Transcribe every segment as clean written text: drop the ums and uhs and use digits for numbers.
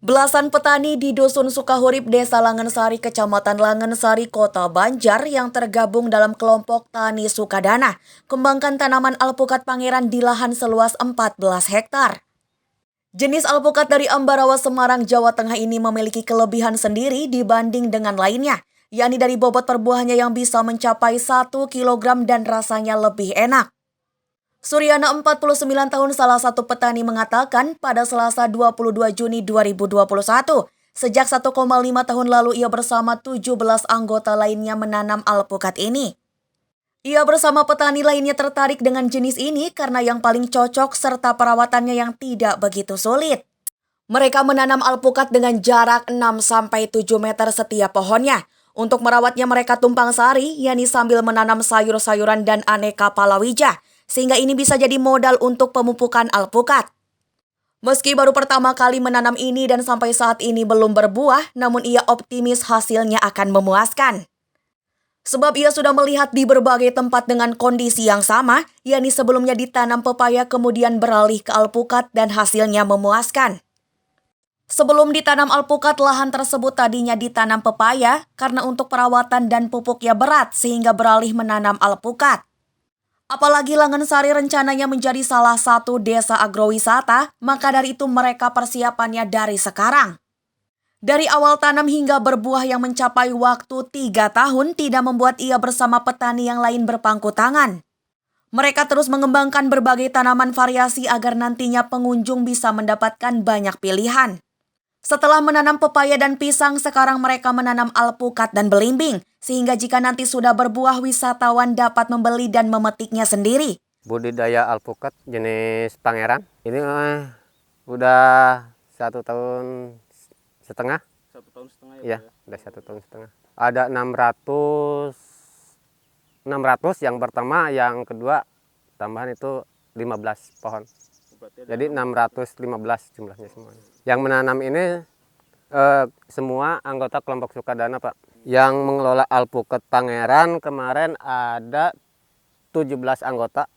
Belasan petani di Dusun Sukahurip, Desa Langensari, Kecamatan Langensari, Kota Banjar yang tergabung dalam kelompok Tani Sukadana kembangkan tanaman alpukat pangeran di lahan seluas 14 hektar. Jenis alpukat dari Ambarawa, Semarang, Jawa Tengah ini memiliki kelebihan sendiri dibanding dengan lainnya, yakni dari bobot per buahnya yang bisa mencapai 1 kilogram dan rasanya lebih enak. Suryana, 49 tahun, salah satu petani, mengatakan pada Selasa 22 Juni 2021, sejak 1,5 tahun lalu ia bersama 17 anggota lainnya menanam alpukat ini. Ia bersama petani lainnya tertarik dengan jenis ini karena yang paling cocok serta perawatannya yang tidak begitu sulit. Mereka menanam alpukat dengan jarak 6-7 meter setiap pohonnya. Untuk merawatnya mereka tumpang sari, yakni sambil menanam sayur-sayuran dan aneka palawija, sehingga ini bisa jadi modal untuk pemupukan alpukat. Meski baru pertama kali menanam ini dan sampai saat ini belum berbuah, namun ia optimis hasilnya akan memuaskan. Sebab ia sudah melihat di berbagai tempat dengan kondisi yang sama, yakni sebelumnya ditanam pepaya kemudian beralih ke alpukat dan hasilnya memuaskan. Sebelum ditanam alpukat, lahan tersebut tadinya ditanam pepaya karena untuk perawatan dan pupuknya berat sehingga beralih menanam alpukat. Apalagi Langensari rencananya menjadi salah satu desa agrowisata, maka dari itu mereka persiapannya dari sekarang. Dari awal tanam hingga berbuah yang mencapai waktu 3 tahun tidak membuat ia bersama petani yang lain berpangku tangan. Mereka terus mengembangkan berbagai tanaman variasi agar nantinya pengunjung bisa mendapatkan banyak pilihan. Setelah menanam pepaya dan pisang, sekarang mereka menanam alpukat dan belimbing, sehingga jika nanti sudah berbuah, wisatawan dapat membeli dan memetiknya sendiri. Budidaya alpukat jenis pangeran, ini udah 1,5 tahun. 1,5 tahun Ya, ya? udah 1,5 tahun. Ada 600 yang pertama, yang kedua tambahan itu 15 pohon. Jadi 615 jumlahnya semuanya. Yang menanam ini semua anggota kelompok Sukadana, Pak. Yang mengelola alpukat pangeran kemarin ada 17 anggota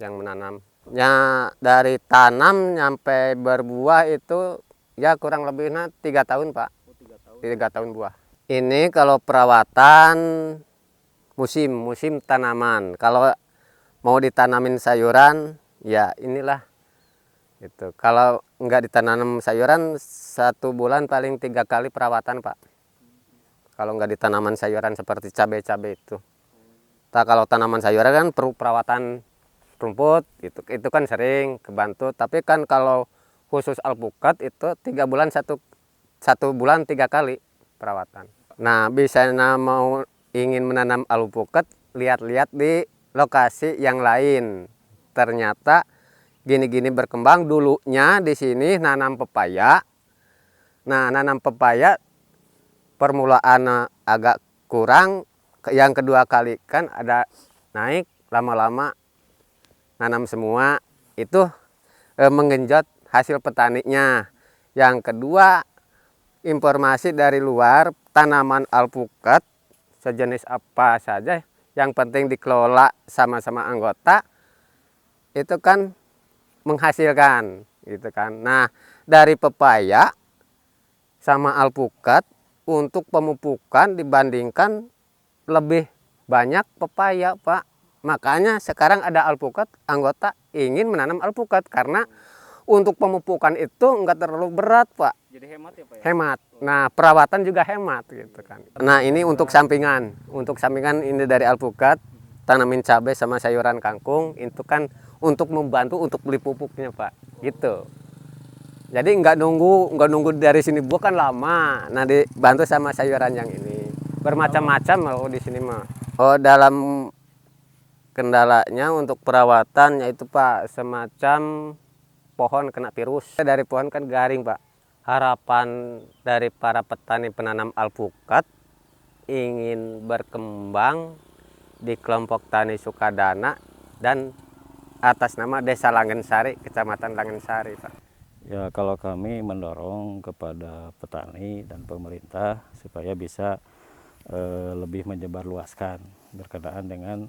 yang menanam. Dari tanam sampai berbuah itu ya kurang lebihnya 3 tahun, Pak. 3 tahun buah. Ini kalau perawatan musim tanaman. Kalau mau ditanamin sayuran, ya inilah. Itu. Kalau nggak ditanam sayuran, 1 bulan paling 3 kali perawatan, Pak. Kalau nggak ditanaman sayuran seperti cabai-cabai itu. Kalau tanaman sayuran kan perlu perawatan rumput, itu kan sering kebantu. Tapi kan kalau khusus alpukat itu 3 bulan 1 bulan 3 kali perawatan. Nah, bisa mau ingin menanam alpukat, lihat-lihat di lokasi yang lain. Ternyata gini-gini berkembang. Dulunya di sini nanam pepaya. Nah, nanam pepaya permulaan agak kurang. Yang kedua kali kan ada naik, lama-lama nanam semua. Itu menggenjot hasil petaninya. Yang kedua, informasi dari luar, tanaman alpukat sejenis apa saja, yang penting dikelola sama-sama anggota, itu kan menghasilkan, gitu kan. Nah, dari pepaya sama alpukat untuk pemupukan dibandingkan lebih banyak pepaya, Pak. Makanya sekarang ada alpukat, anggota ingin menanam alpukat karena untuk pemupukan itu enggak terlalu berat, Pak. Jadi hemat ya, Pak ya? Hemat. Nah, perawatan juga hemat gitu kan. Nah, ini untuk sampingan. Untuk sampingan ini dari alpukat, tanamin cabai sama sayuran kangkung, itu kan untuk membantu untuk beli pupuknya, Pak. Gitu. Jadi nggak nunggu dari sini buah kan lama. Nah, dibantu sama sayuran yang ini. Bermacam-macam loh di sini mah. Oh, dalam kendalanya untuk perawatan yaitu, Pak, semacam pohon kena virus. Dari pohon kan garing, Pak. Harapan dari para petani penanam alpukat ingin berkembang di kelompok Tani Sukadana dan atas nama Desa Langensari, Kecamatan Langensari, Pak. Ya, kalau kami mendorong kepada petani dan pemerintah supaya bisa lebih menyebarluaskan berkenaan dengan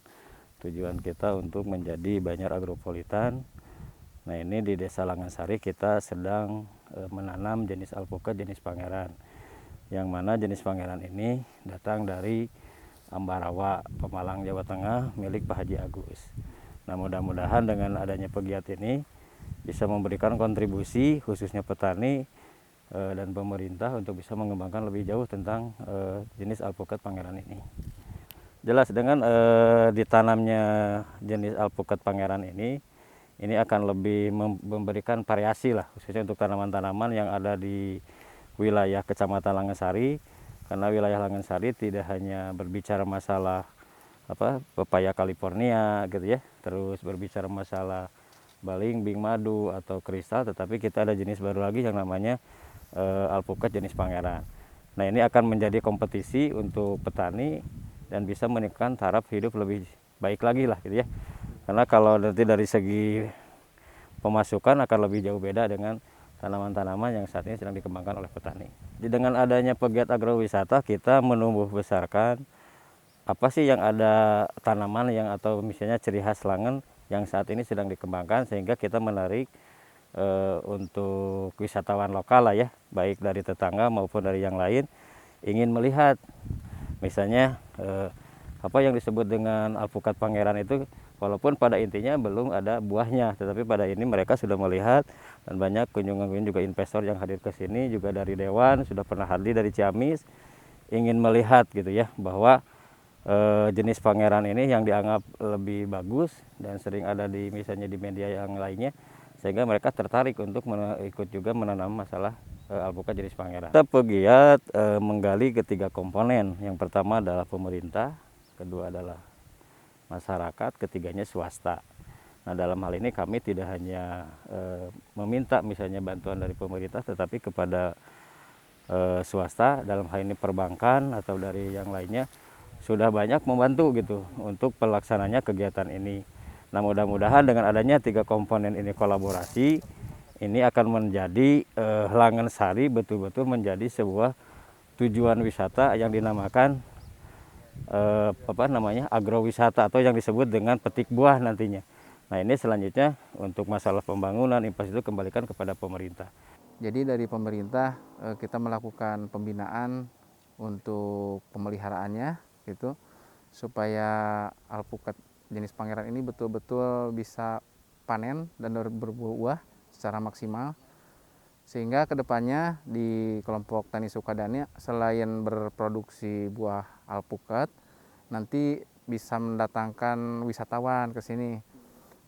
tujuan kita untuk menjadi Banjar Agropolitan. Nah, ini di Desa Langensari kita sedang menanam jenis alpukat jenis Pangeran, yang mana jenis Pangeran ini datang dari Ambarawa, Pemalang, Jawa Tengah, milik Pak Haji Agus. Nah, mudah-mudahan dengan adanya pegiat ini bisa memberikan kontribusi khususnya petani dan pemerintah untuk bisa mengembangkan lebih jauh tentang jenis alpukat Pangeran ini. Jelas dengan ditanamnya jenis alpukat Pangeran ini akan lebih memberikan variasi lah, khususnya untuk tanaman-tanaman yang ada di wilayah Kecamatan Langensari. Karena wilayah Langensari tidak hanya berbicara masalah pepaya California gitu ya, terus berbicara masalah baling, bing madu atau kristal, tetapi kita ada jenis baru lagi yang namanya alpukat jenis Pangeran. Nah, ini akan menjadi kompetisi untuk petani dan bisa meningkatkan taraf hidup lebih baik lagi lah gitu ya. Karena kalau nanti dari segi pemasukan akan lebih jauh beda dengan tanaman-tanaman yang saat ini sedang dikembangkan oleh petani. Jadi dengan adanya pegiat agrowisata, kita menumbuh besarkan apa sih yang ada tanaman yang atau misalnya ciri khas Langen yang saat ini sedang dikembangkan, sehingga kita menarik untuk wisatawan lokal lah ya, baik dari tetangga maupun dari yang lain, ingin melihat misalnya apa yang disebut dengan alpukat Pangeran itu, walaupun pada intinya belum ada buahnya, tetapi pada ini mereka sudah melihat, dan banyak kunjungan juga investor yang hadir ke sini, juga dari Dewan sudah pernah hadir dari Ciamis, ingin melihat gitu ya, bahwa jenis Pangeran ini yang dianggap lebih bagus dan sering ada di misalnya di media yang lainnya, sehingga mereka tertarik untuk ikut juga menanam masalah alpukat jenis Pangeran. Kita pegiat menggali ketiga komponen. Yang pertama adalah pemerintah, kedua adalah masyarakat, ketiganya swasta. Nah, dalam hal ini kami tidak hanya meminta misalnya bantuan dari pemerintah, tetapi kepada swasta, dalam hal ini perbankan atau dari yang lainnya, sudah banyak membantu gitu untuk pelaksananya kegiatan ini. Nah, mudah-mudahan dengan adanya tiga komponen ini kolaborasi, ini akan menjadi Langensari betul-betul menjadi sebuah tujuan wisata yang dinamakan agrowisata atau yang disebut dengan petik buah nantinya. Nah, ini selanjutnya untuk masalah pembangunan infrastruktur kembalikan kepada pemerintah. Jadi dari pemerintah kita melakukan pembinaan untuk pemeliharaannya gitu, supaya alpukat jenis Pangeran ini betul-betul bisa panen dan berbuah secara maksimal, sehingga kedepannya di kelompok Tani Sukadana selain berproduksi buah alpukat, nanti bisa mendatangkan wisatawan ke sini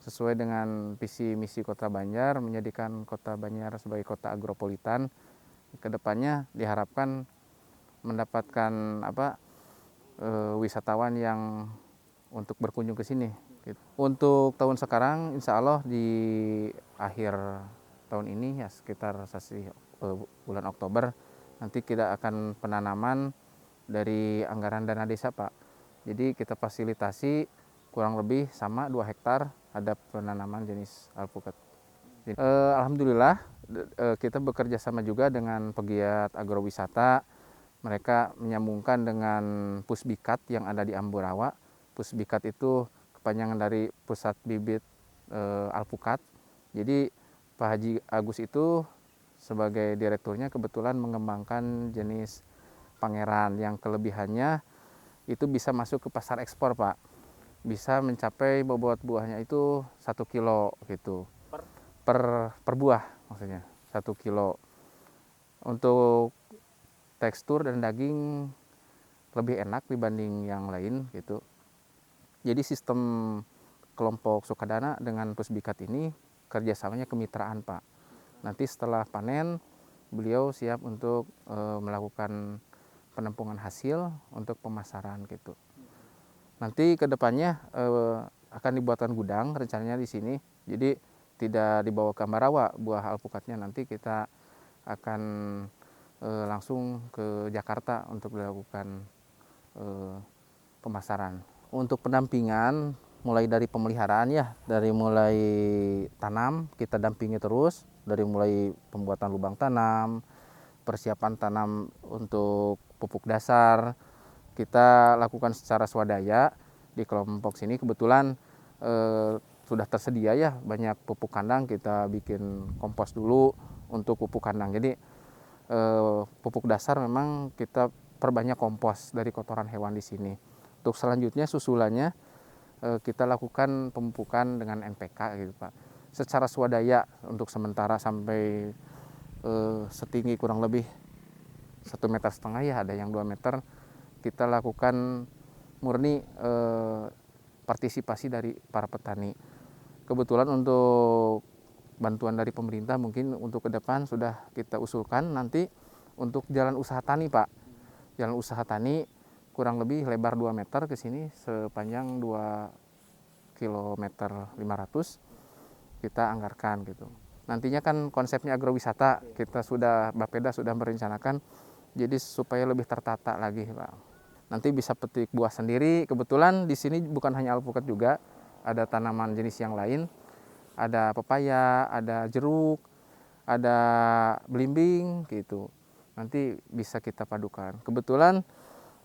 sesuai dengan visi misi Kota Banjar, menjadikan Kota Banjar sebagai kota agropolitan. Kedepannya diharapkan mendapatkan wisatawan yang untuk berkunjung ke sini. Untuk tahun sekarang, insya Allah di akhir tahun ini ya sekitar bulan Oktober nanti kita akan penanaman dari anggaran dana desa, Pak. Jadi kita fasilitasi kurang lebih sama 2 hektar ada penanaman jenis alpukat. Alhamdulillah kita bekerja sama juga dengan pegiat agrowisata. Mereka menyambungkan dengan Pusbikat yang ada di Ambarawa. Pusbikat itu kepanjangan dari Pusat Bibit Alpukat. Jadi Pak Haji Agus itu sebagai direkturnya kebetulan mengembangkan jenis Pangeran yang kelebihannya itu bisa masuk ke pasar ekspor, Pak. Bisa mencapai bobot buahnya itu 1 kilo gitu. Per buah maksudnya 1 kilo. Untuk tekstur dan daging lebih enak dibanding yang lain gitu. Jadi sistem kelompok Sukadana dengan Pusbikat ini kerjasamanya kemitraan, Pak. Nanti setelah panen beliau siap untuk melakukan penampungan hasil untuk pemasaran gitu. Nanti kedepannya akan dibuatkan gudang rencananya di sini. Jadi tidak dibawa ke Ambarawa buah alpukatnya, nanti kita akan langsung ke Jakarta untuk dilakukan pemasaran. Untuk pendampingan mulai dari pemeliharaan ya, dari mulai tanam kita dampingi terus, dari mulai pembuatan lubang tanam, persiapan tanam untuk pupuk dasar, kita lakukan secara swadaya. Di kelompok sini kebetulan sudah tersedia ya banyak pupuk kandang, kita bikin kompos dulu, untuk pupuk kandang. Jadi pupuk dasar memang kita perbanyak kompos dari kotoran hewan di sini. Untuk selanjutnya susulannya kita lakukan pemupukan dengan NPK gitu Pak. Secara swadaya untuk sementara sampai setinggi kurang lebih 1,5 meter ya, ada yang 2 meter. Kita lakukan murni partisipasi dari para petani. Kebetulan untuk bantuan dari pemerintah mungkin untuk ke depan sudah kita usulkan nanti untuk jalan usaha tani Pak. Jalan usaha tani kurang lebih lebar 2 meter ke sini, sepanjang 2 km 500 kita anggarkan gitu. Nantinya kan konsepnya agrowisata, Bapeda sudah merencanakan jadi supaya lebih tertata lagi Pak. Nanti bisa petik buah sendiri. Kebetulan di sini bukan hanya alpukat juga, ada tanaman jenis yang lain. Ada pepaya, ada jeruk, ada belimbing gitu. Nanti bisa kita padukan. Kebetulan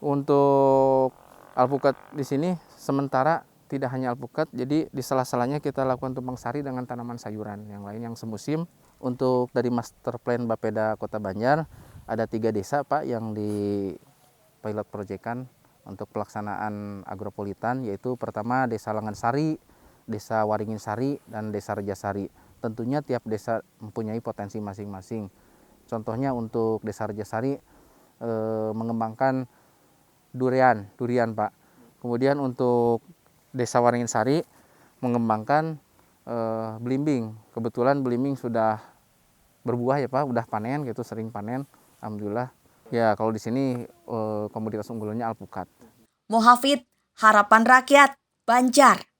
untuk alpukat di sini sementara tidak hanya alpukat, jadi di sela-selanya kita lakukan tumpang sari dengan tanaman sayuran yang lain yang semusim. Untuk dari master plan Bapeda Kota Banjar ada 3 desa Pak yang di pilot proyekan untuk pelaksanaan agropolitan, yaitu pertama Desa Langansari, Desa Waringin Sari, dan Desa Rejasari. Tentunya tiap desa mempunyai potensi masing-masing. Contohnya untuk Desa Rejasari mengembangkan durian Pak. Kemudian untuk Desa Waringin Sari mengembangkan belimbing. Kebetulan belimbing sudah berbuah ya Pak, udah panen gitu, sering panen, alhamdulillah. Ya kalau di sini komoditas unggulannya alpukat. Mohafid, Harapan Rakyat, Banjar.